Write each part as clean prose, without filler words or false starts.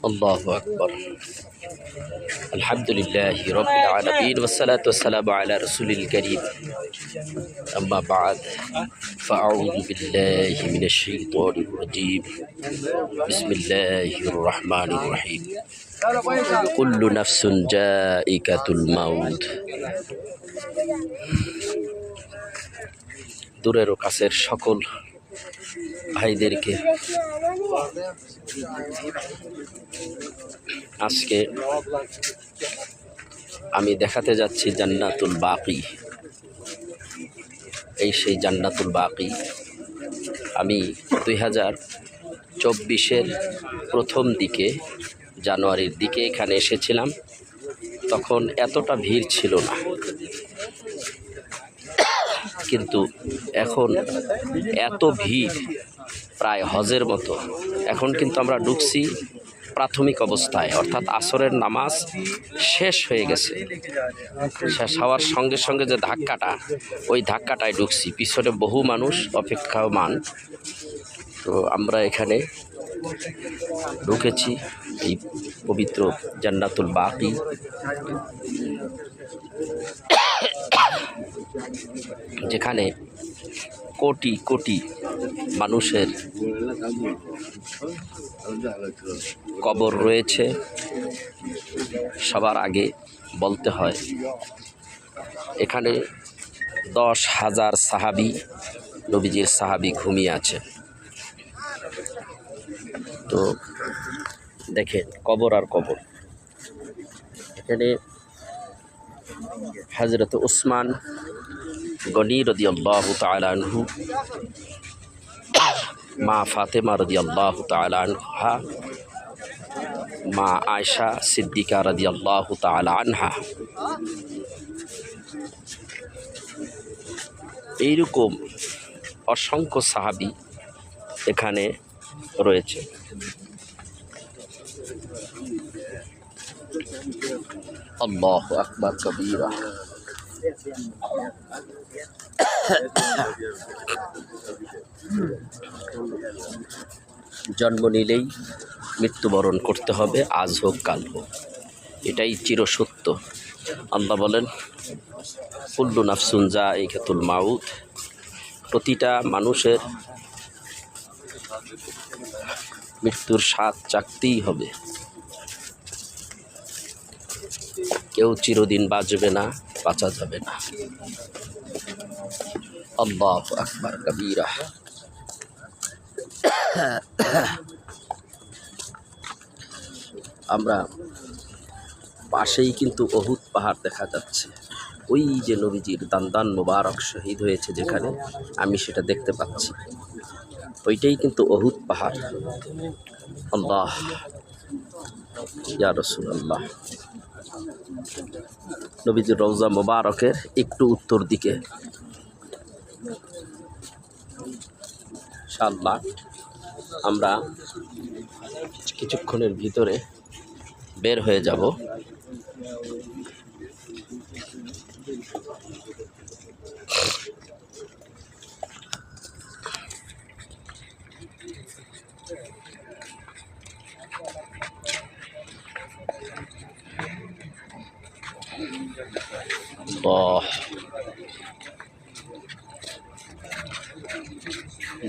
الله أكبر. الحمد لله رب العالمين والصلاة والسلام على رسول الكريم. أما بعد فأعوذ بالله من الشيطان الرجيم. بسم الله الرحمن الرحيم. كل نفس جائكة الموت. দূরের ও কাছের সকল ভাইদেরকে আজকে আমি দেখাতে যাচ্ছি জান্নাতুল বাকি। এই সেই জান্নাতুল বাকি। আমি 2024-এর প্রথম দিকে জানুয়ারির দিকে এখানে এসেছিলাম। তখন এতটা ভিড় ছিল না, কিন্তু এখন এত ভিড় প্রায় হজের মতো। এখন কিন্তু আমরা ঢুকছি প্রাথমিক অবস্থায়, অর্থাৎ আসরের নামাজ শেষ হয়ে গেছে। শেষ হওয়ার সঙ্গে সঙ্গে যে ধাক্কাটা, ওই ধাক্কাটায় ঢুকছি। পিছনে বহু মানুষ অপেক্ষামান। তো আমরা এখানে ঢুকেছি এই পবিত্র জান্নাতুল বাকি। যেখানে কোটি কোটি মানুষের কবর রয়েছে। সবার আগে বলতে হয় এখানে 10,000 সাহাবী, নবীজির সাহাবী ঘুমিয়ে আছে। তো দেখেন কবর আর কবর। এখানে হযরত উসমান গনি রাদিয়াল্লাহু তাআলা আনহু, মা ফাতেমা রাদিয়াল্লাহু তাআলা আনহা, মা আয়েশা সিদ্দিকা রাদিয়াল্লাহু তাআলা আনহা, এইরকম অসংখ্য সাহাবী এখানে রয়েছে। আল্লাহু আকবার কবীরা। জন্ম নিলেই মৃত্যুবরণ করতে হবে, আজ হোক কাল হোক, এটাই চিরসত্য। আল্লাহ বলেন কুল্লু নাফসুন যায়িকাতুল মাউত। প্রতিটা মানুষের মৃত্যুর স্বাদ চাখতেই হবে। কেউ চিরদিন বাঁচবে না, বাঁচা যাবে না। আল্লাহু আকবার কবীরা। আমরা পাশেই কিন্তু উহুদ পাহাড় দেখা যাচ্ছে। ওই যে নবীজির দান মোবারক শহীদ হয়েছে যেখানে, আমি সেটা দেখতে পাচ্ছি। ওইটাই কিন্তু উহুদ পাহাড়। আল্লাহ ইয়া রাসূলুল্লাহ। নবীজির রওজা মোবারকের একটু উত্তর দিকে। ইনশাআল্লাহ আমরা কিছুক্ষণের ভিতরে বের হয়ে যাব।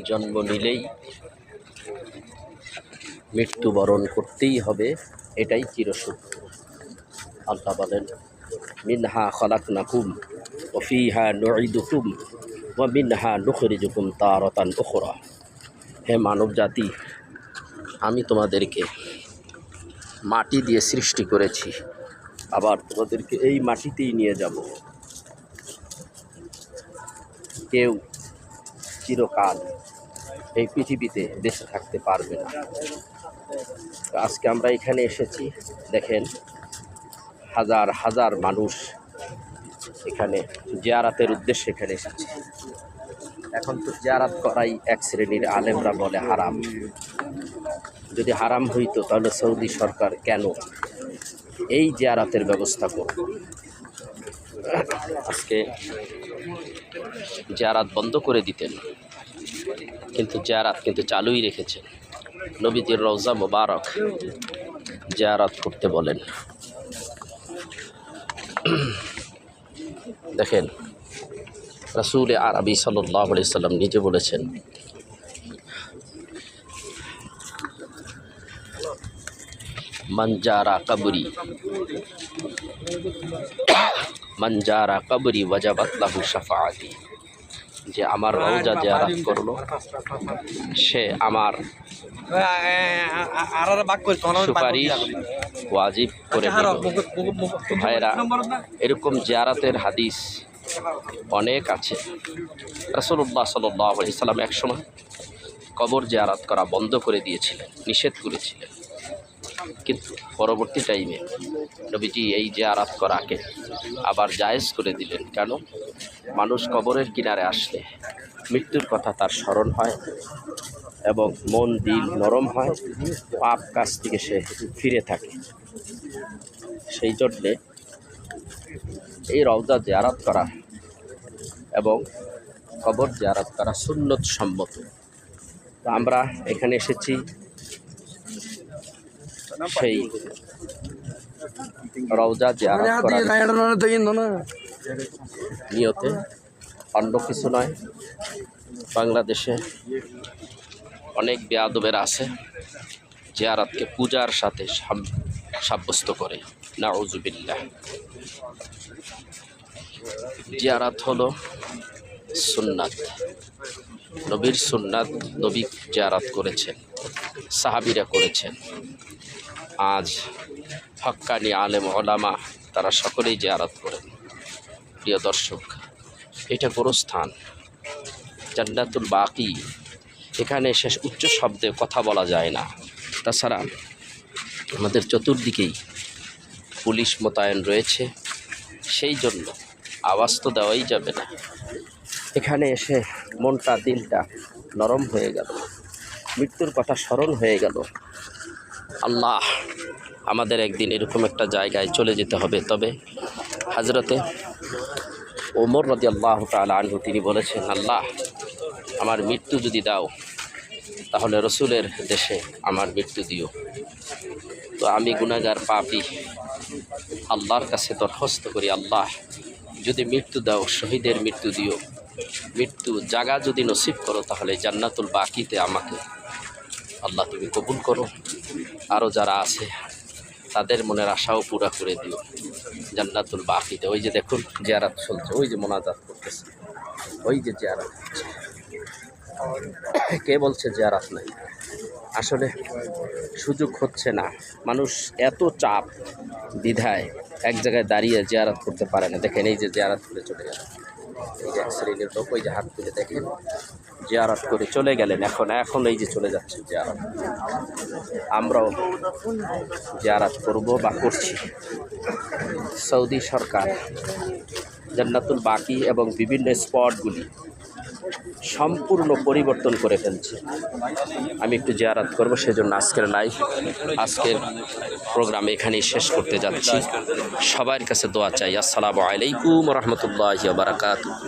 জন্ম নিলেই মৃত্যুবরণ করতেই হবে, এটাই চিরসত্য। আল্লাহ বলেন মিনহা খলাকনাকুম ওয়া ফিহা নুঈদুকুম ওয়া মিনহা নুখরিজুকুম তারাতান উখরা। হে মানব জাতি, আমি তোমাদেরকে মাটি দিয়ে সৃষ্টি করেছি, আবার তোমাদেরকে এই মাটিতেই নিয়ে যাব। কেউ চিরকাল এই পৃথিবীতে বেঁচে থাকতে পারবে না। আজকে আমরা এখানে এসেছি, দেখেন হাজার হাজার মানুষ এখানে জিয়ারাতের উদ্দেশ্যে এখানে এসেছে। এখন তো জিয়ারাত করাই এক শ্রেণীর আলেমরা বলে হারাম। যদি হারাম হইতো তাহলে সৌদি সরকার কেন এই জিয়ারাতের ব্যবস্থা করত? আজকে জিয়ারাত বন্ধ করে দিতেন, কিন্তু জিয়ারাত কিন্তু চালুই রেখেছেন। নবীজির রওজা মোবারক জিয়ারত করতে বলেন। দেখেন রাসূল আরবি সাল্লাল্লাহু আলাইহি সাল্লাম নিজে বলেছেন, মান জারা কবরি ওয়াজাবাত লাহু শাফাআতি, যে আমার রওজা জিয়ারত করলো সে আমার সুপারিশ ওয়াজিব করে দিল। ভাইরা, এরকম জিয়ারতের হাদিস অনেক আছে। রাসূলুল্লাহ সাল্লাল্লাহু আলাইহি সাল্লাম একসময় কবর জিয়ারত করা বন্ধ করে দিয়েছিলেন, নিষেধ করেছিলেন, কিন্তু পরবর্তী টাইমে নবীজি এই জিয়ারত করাকে আবার জায়েজ করে দিলেন। কেন? মানুষ কবরের কিনারে আসলে মৃত্যুর কথা তার স্মরণ হয় এবং মন দিল নরম হয়, পাপ কাজ থেকে সে ফিরে থাকে। সেই জন্যে এই রওজা জিয়ারত করা এবং কবর জিয়ারত করা সুন্নত সম্মত। তো আমরা এখানে এসেছি সেই রওজা জিয়ারত করার নিয়তে, অন্য কিছু নয়। বাংলাদেশে অনেক বেয়াদবের আছে জিয়ারতকে পূজার সাথে সাব্যস্ত করে। নাউজুবিল্লাহ। জিয়ারত হলো সুন্নাত, নবীর সুন্নাত। নবী জিয়ারত করেছেন, সাহাবীরা করেছেন। আজ হক্কানি আলেম ওলামা তারা সকলেই জিয়ারত করেন। প্রিয় দর্শক, এটা গোরস্থান, জান্নাতুল বাকি। এখানে শেষ উচ্চ শব্দে কথা বলা যায় না। তাছাড়া আমাদের চতুর্দিকেই পুলিশ মোতায়েন রয়েছে, সেই জন্য আওয়াজ তো দেওয়াই যাবে না। এখানে এসে মনটা দিলটা নরম হয়ে গেল, মৃত্যুর কথা স্মরণ হয়ে গেল। আল্লাহ আমাদের একদিন এরকম একটা জায়গায় চলে যেতে হবে। তবে হযরতে ওমর রাদিয়াল্লাহু তাআলা আনহু তিনি বলেছেন, আল্লাহ আমার মৃত্যু যদি দাও তাহলে রসুলের দেশে আমার মৃত্যু দিও। তো আমি গুনাহগার পাপী, আল্লাহর কাছে দরখাস্ত করি, আল্লাহ যদি মৃত্যু দাও শহীদের মৃত্যু দিও, মৃত্যু জাগা যদি নসিব করো তাহলে জান্নাতুল বাকিতে আমাকে আল্লাহ তুমি কবুল করো। আরও যারা আছে তাদের মনের আশাও পুরা করে দিও জান্নাতুল বাকিতে। ওই যে দেখুন জিয়ারত চলছে, ওই যে মোনাজাত করতেছে, ওই যে জিয়ারত হচ্ছে। কে বলছে জিয়ারত নাই? আসলে সুযোগ হচ্ছে না, মানুষ এত চাপ দ্বিধায় এক জায়গায় দাঁড়িয়ে জিয়ারত করতে পারে না। দেখেন এই যে জিয়ারত করে চলে গেল, এই যে এক শ্রেণীর লোক, ওই যে হাত তুলে দেখেন জিয়ারত করে চলে গেলেন। এখন এই যে চলে যাচ্ছে জিয়ারত। আমরাও জিয়ারত করব বা করছি। সৌদি সরকার জান্নাতুল বাকি এবং বিভিন্ন স্পটগুলি সম্পূর্ণ পরিবর্তন করে ফেলছে। আমি একটু জিয়ারত করব, সেজন্য আজকের প্রোগ্রাম এখানেই শেষ করতে যাচ্ছি। সবার কাছে দোয়া চাই। আসসালামু আলাইকুম ওয়া রাহমাতুল্লাহি ওয়া বারাকাতুহু।